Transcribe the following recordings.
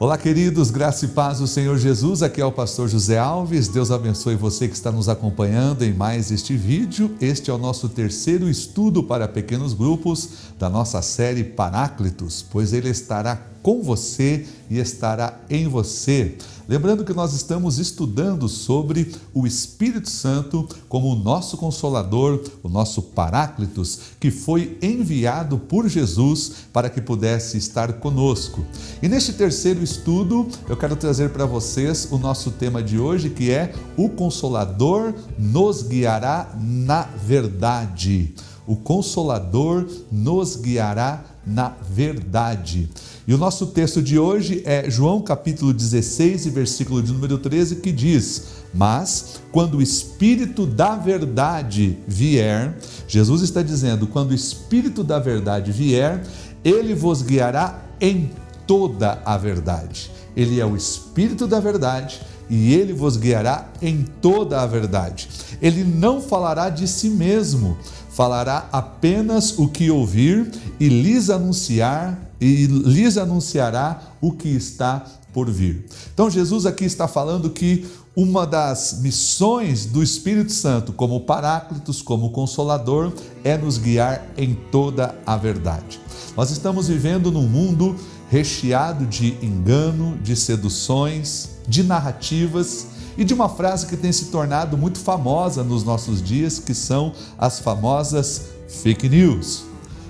Olá, queridos, graça e paz do Senhor Jesus. Aqui é o pastor José Alves. Deus abençoe você que está nos acompanhando em mais este vídeo. Este é o nosso terceiro estudo para pequenos grupos da nossa série Paráclitos, pois ele estará com você e estará em você. Lembrando que nós estamos estudando sobre o Espírito Santo como o nosso Consolador, o nosso Paráclitos, que foi enviado por Jesus para que pudesse estar conosco. E neste terceiro estudo, eu quero trazer para vocês o nosso tema de hoje, que é o Consolador nos guiará na verdade. O Consolador nos guiará na verdade. E o nosso texto de hoje é João capítulo 16 e versículo de número 13, que diz: mas quando o Espírito da verdade vier, Jesus está dizendo, quando o Espírito da verdade vier, ele vos guiará em toda a verdade. Ele é o Espírito da verdade e ele vos guiará em toda a verdade. Ele não falará de si mesmo, falará apenas o que ouvir e lhes anunciará o que está por vir. Então Jesus aqui está falando que uma das missões do Espírito Santo como Paráclitos, como Consolador, é nos guiar em toda a verdade. Nós estamos vivendo num mundo recheado de engano, de seduções, de narrativas e de uma frase que tem se tornado muito famosa nos nossos dias, que são as famosas fake news.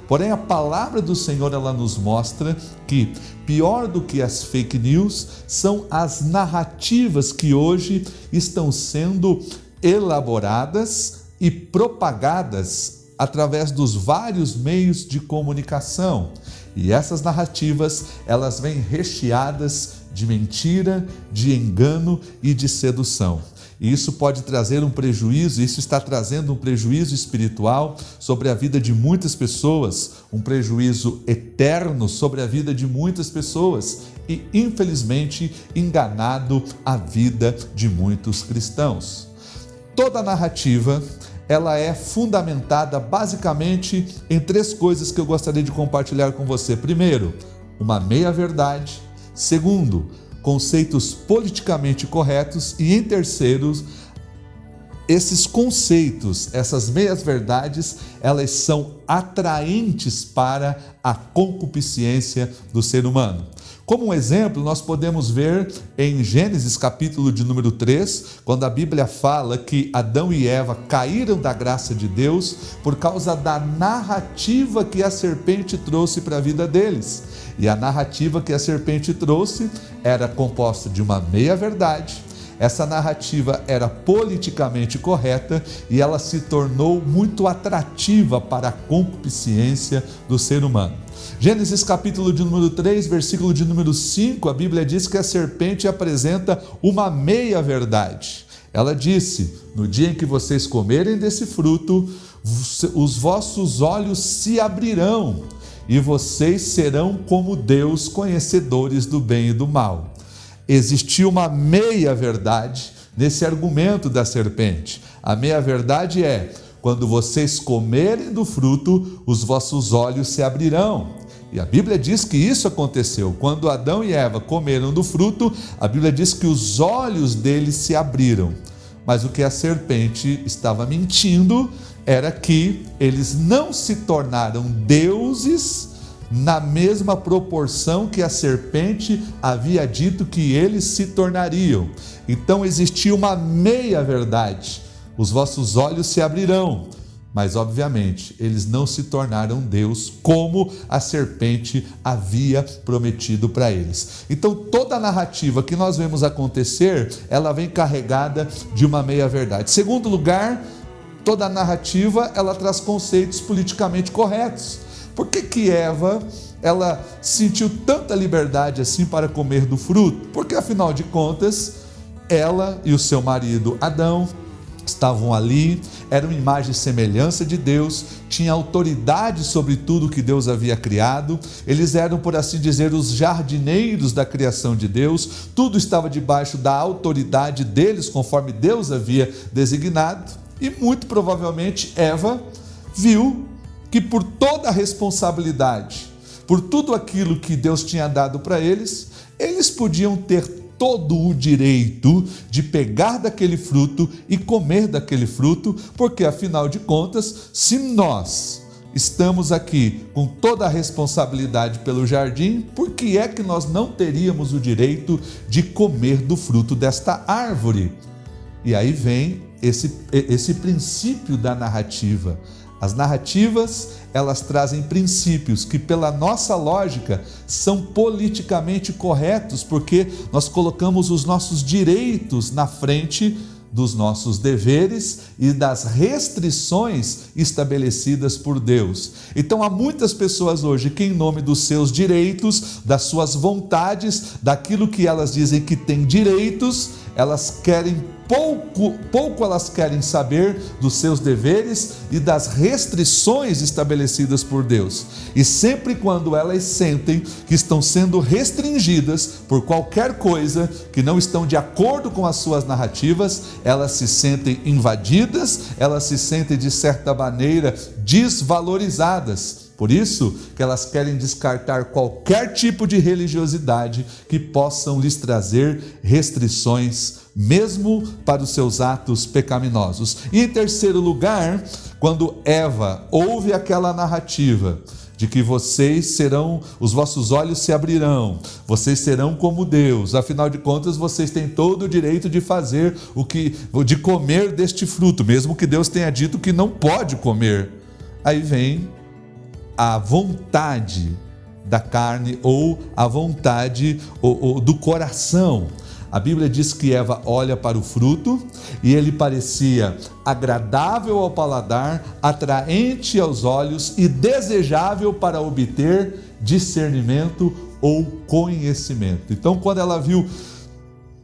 Porém, a palavra do Senhor, ela nos mostra que pior do que as fake news são as narrativas que hoje estão sendo elaboradas e propagadas através dos vários meios de comunicação. E essas narrativas, elas vêm recheadas de mentira, de engano e de sedução. E isso pode trazer um prejuízo, isso está trazendo um prejuízo espiritual sobre a vida de muitas pessoas, um prejuízo eterno sobre a vida de muitas pessoas e, infelizmente, enganado a vida de muitos cristãos. Toda narrativa, ela é fundamentada basicamente em três coisas que eu gostaria de compartilhar com você. Primeiro, uma meia-verdade. Segundo, conceitos politicamente corretos. E em terceiro, esses conceitos, essas meias-verdades, elas são atraentes para a concupiscência do ser humano. Como um exemplo, nós podemos ver em Gênesis capítulo de número 3, quando a Bíblia fala que Adão e Eva caíram da graça de Deus por causa da narrativa que a serpente trouxe para a vida deles. E a narrativa que a serpente trouxe era composta de uma meia-verdade. Essa narrativa era politicamente correta e ela se tornou muito atrativa para a concupiscência do ser humano. Gênesis capítulo de número 3, versículo de número 5, a Bíblia diz que a serpente apresenta uma meia-verdade. Ela disse: no dia em que vocês comerem desse fruto, os vossos olhos se abrirão e vocês serão como Deus, conhecedores do bem e do mal. Existiu uma meia-verdade nesse argumento da serpente. A meia-verdade é: quando vocês comerem do fruto, os vossos olhos se abrirão. E a Bíblia diz que isso aconteceu. Quando Adão e Eva comeram do fruto, a Bíblia diz que os olhos deles se abriram. Mas o que a serpente estava mentindo era que eles não se tornaram deuses na mesma proporção que a serpente havia dito que eles se tornariam. Então existia uma meia-verdade. Os vossos olhos se abrirão. Mas, obviamente, eles não se tornaram Deus como a serpente havia prometido para eles. Então, toda a narrativa que nós vemos acontecer, ela vem carregada de uma meia-verdade. Segundo lugar, toda a narrativa, ela traz conceitos politicamente corretos. Por que Eva, ela sentiu tanta liberdade assim para comer do fruto? Porque, afinal de contas, ela e o seu marido Adão estavam ali, eram imagem e semelhança de Deus, tinha autoridade sobre tudo que Deus havia criado, eles eram, por assim dizer, os jardineiros da criação de Deus, tudo estava debaixo da autoridade deles, conforme Deus havia designado, e muito provavelmente Eva viu que por toda a responsabilidade, por tudo aquilo que Deus tinha dado para eles, eles podiam ter todo o direito de pegar daquele fruto e comer daquele fruto, porque afinal de contas, se nós estamos aqui com toda a responsabilidade pelo jardim, por que é que nós não teríamos o direito de comer do fruto desta árvore? E aí vem esse princípio da narrativa. As narrativas, elas trazem princípios que, pela nossa lógica, são politicamente corretos, porque nós colocamos os nossos direitos na frente dos nossos deveres e das restrições estabelecidas por Deus. Então há muitas pessoas hoje que, em nome dos seus direitos, das suas vontades, daquilo que elas dizem que têm direitos, elas querem pouco elas querem saber dos seus deveres e das restrições estabelecidas por Deus. E sempre quando elas sentem que estão sendo restringidas por qualquer coisa que não estão de acordo com as suas narrativas, elas se sentem invadidas, elas se sentem de certa maneira desvalorizadas. Por isso que elas querem descartar qualquer tipo de religiosidade que possam lhes trazer restrições, mesmo para os seus atos pecaminosos. E em terceiro lugar, quando Eva ouve aquela narrativa de que vocês serão, os vossos olhos se abrirão, vocês serão como Deus, afinal de contas vocês têm todo o direito de fazer de comer deste fruto, mesmo que Deus tenha dito que não pode comer. Aí vem a vontade da carne ou a vontade do coração. A Bíblia diz que Eva olha para o fruto e ele parecia agradável ao paladar, atraente aos olhos e desejável para obter discernimento ou conhecimento. Então, quando ela viu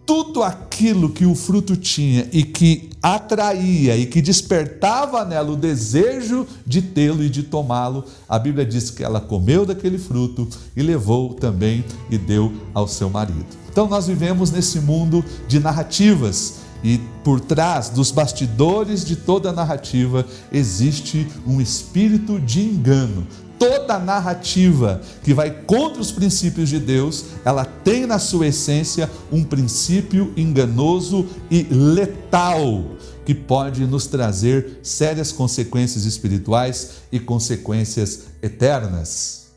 tudo aquilo que o fruto tinha e que atraía e que despertava nela o desejo de tê-lo e de tomá-lo, a Bíblia diz que ela comeu daquele fruto e levou também e deu ao seu marido. Então nós vivemos nesse mundo de narrativas e por trás dos bastidores de toda narrativa existe um espírito de engano. Toda narrativa que vai contra os princípios de Deus, ela tem na sua essência um princípio enganoso e letal, que pode nos trazer sérias consequências espirituais e consequências eternas.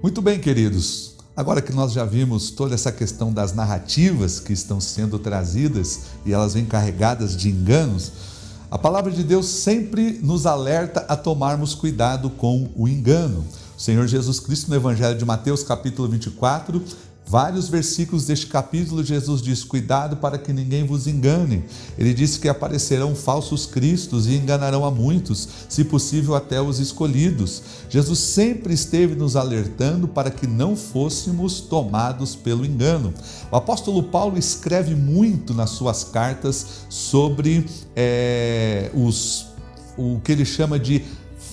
Muito bem, queridos. Agora que nós já vimos toda essa questão das narrativas que estão sendo trazidas e elas vêm carregadas de enganos, a palavra de Deus sempre nos alerta a tomarmos cuidado com o engano. O Senhor Jesus Cristo, no Evangelho de Mateus, capítulo 24, vários versículos deste capítulo, Jesus diz: cuidado para que ninguém vos engane. Ele disse que aparecerão falsos cristos e enganarão a muitos, se possível até os escolhidos. Jesus sempre esteve nos alertando para que não fôssemos tomados pelo engano. O apóstolo Paulo escreve muito nas suas cartas sobre o que ele chama de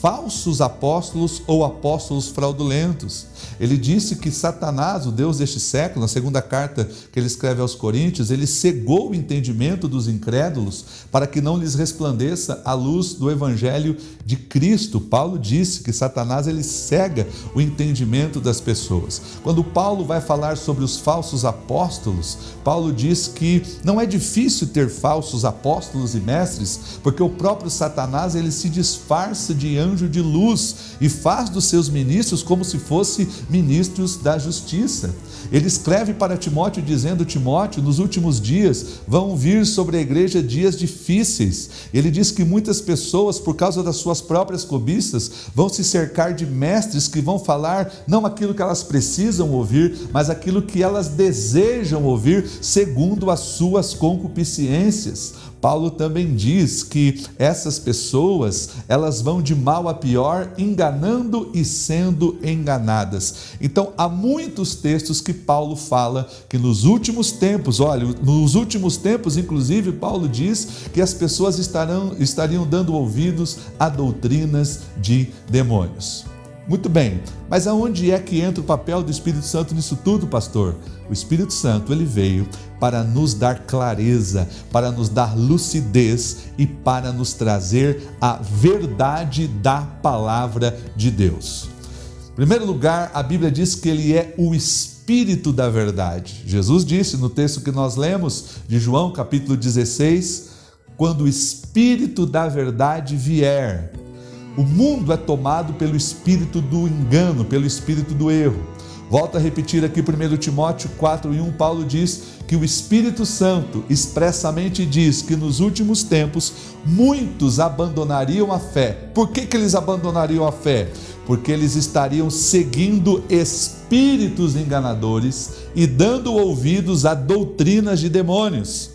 falsos apóstolos ou apóstolos fraudulentos. Ele disse que Satanás, o Deus deste século, na segunda carta que ele escreve aos Coríntios, ele cegou o entendimento dos incrédulos para que não lhes resplandeça a luz do Evangelho de Cristo. Paulo disse que Satanás ele cega o entendimento das pessoas. Quando Paulo vai falar sobre os falsos apóstolos, Paulo diz que não é difícil ter falsos apóstolos e mestres, porque o próprio Satanás ele se disfarça de anjo de luz e faz dos seus ministros como se fossem ministros da justiça. Ele escreve para Timóteo dizendo: Timóteo, nos últimos dias vão vir sobre a igreja dias difíceis. Ele diz que muitas pessoas, por causa das suas próprias cobiças, vão se cercar de mestres que vão falar não aquilo que elas precisam ouvir, mas aquilo que elas desejam ouvir segundo as suas concupiscências. Paulo também diz que essas pessoas, elas vão de mal a pior, enganando e sendo enganadas. Então, há muitos textos que Paulo fala que nos últimos tempos, inclusive, Paulo diz que as pessoas estariam dando ouvidos a doutrinas de demônios. Muito bem, mas aonde é que entra o papel do Espírito Santo nisso tudo, pastor? O Espírito Santo, ele veio para nos dar clareza, para nos dar lucidez e para nos trazer a verdade da palavra de Deus. Em primeiro lugar, a Bíblia diz que ele é o Espírito Espírito da verdade. Jesus disse no texto que nós lemos, de João capítulo 16, quando o Espírito da verdade vier. O mundo é tomado pelo espírito do engano, pelo espírito do erro. Volto a repetir aqui 1 Timóteo 4:1, Paulo diz que o Espírito Santo expressamente diz que nos últimos tempos muitos abandonariam a fé. Por que eles abandonariam a fé? Porque eles estariam seguindo espíritos enganadores e dando ouvidos a doutrinas de demônios.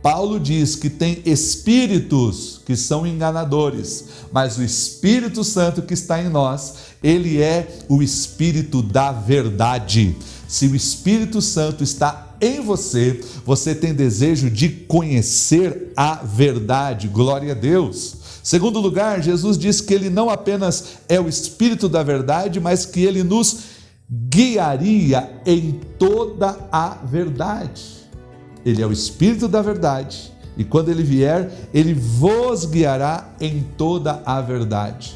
Paulo diz que tem espíritos que são enganadores, mas o Espírito Santo que está em nós, ele é o Espírito da verdade. Se o Espírito Santo está em você, você tem desejo de conhecer a verdade. Glória a Deus. Segundo lugar, Jesus diz que ele não apenas é o Espírito da verdade, mas que ele nos guiaria em toda a verdade. Ele é o Espírito da verdade, e quando ele vier, ele vos guiará em toda a verdade.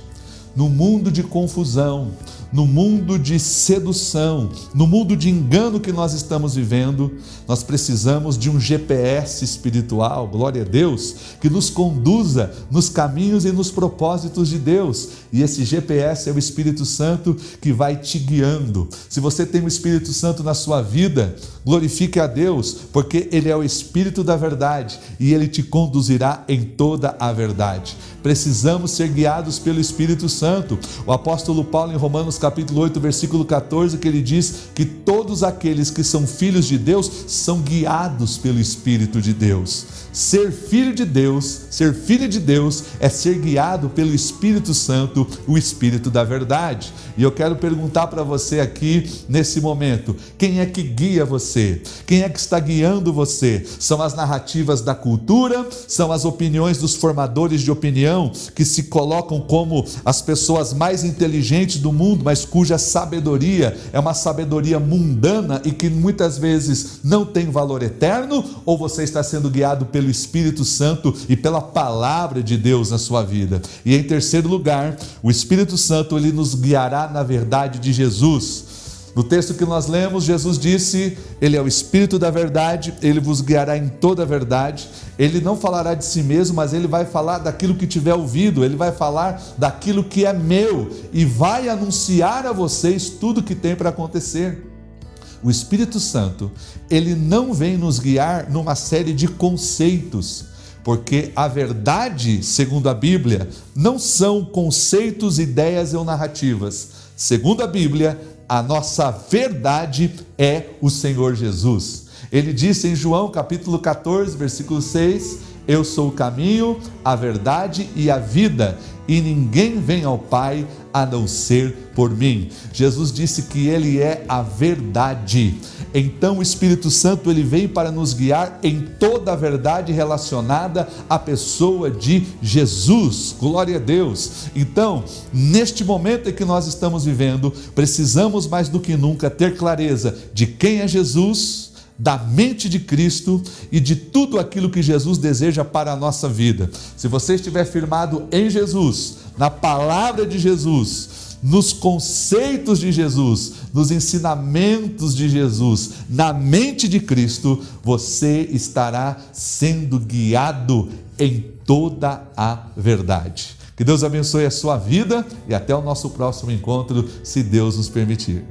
No mundo de confusão, no mundo de sedução, no mundo de engano que nós estamos vivendo, nós precisamos de um GPS espiritual, glória a Deus, que nos conduza nos caminhos e nos propósitos de Deus. E esse GPS é o Espírito Santo que vai te guiando. Se você tem o Espírito Santo na sua vida, glorifique a Deus, porque ele é o Espírito da verdade e ele te conduzirá em toda a verdade. Precisamos ser guiados pelo Espírito Santo. O apóstolo Paulo, em Romanos capítulo 8, versículo 14, que ele diz que todos aqueles que são filhos de Deus são guiados pelo Espírito de Deus. Ser filho de Deus, ser filho de Deus é ser guiado pelo Espírito Santo, o Espírito da verdade. E eu quero perguntar para você aqui, nesse momento, quem é que guia você? Quem é que está guiando você? São as narrativas da cultura? São as opiniões dos formadores de opinião, que se colocam como as pessoas mais inteligentes do mundo, mas cuja sabedoria é uma sabedoria mundana e que muitas vezes não tem valor eterno? Ou você está sendo guiado pelo Espírito Santo e pela palavra de Deus na sua vida? E em terceiro lugar, o Espírito Santo, ele nos guiará na verdade de Jesus. No texto que nós lemos, Jesus disse, ele é o Espírito da verdade, ele vos guiará em toda a verdade. Ele não falará de si mesmo, mas ele vai falar daquilo que tiver ouvido, ele vai falar daquilo que é meu e vai anunciar a vocês tudo que tem para acontecer. O Espírito Santo, ele não vem nos guiar numa série de conceitos, porque a verdade, segundo a Bíblia, não são conceitos, ideias ou narrativas. Segundo a Bíblia, a nossa verdade é o Senhor Jesus. Ele disse em João capítulo 14, versículo 6, eu sou o caminho, a verdade e a vida, e ninguém vem ao Pai a não ser por mim. Jesus disse que ele é a verdade. Então o Espírito Santo, ele vem para nos guiar em toda a verdade relacionada à pessoa de Jesus. Glória a Deus. Então, neste momento em que nós estamos vivendo, precisamos mais do que nunca ter clareza de quem é Jesus, da mente de Cristo e de tudo aquilo que Jesus deseja para a nossa vida. Se você estiver firmado em Jesus, na palavra de Jesus, nos conceitos de Jesus, nos ensinamentos de Jesus, na mente de Cristo, você estará sendo guiado em toda a verdade. Que Deus abençoe a sua vida e até o nosso próximo encontro, se Deus nos permitir.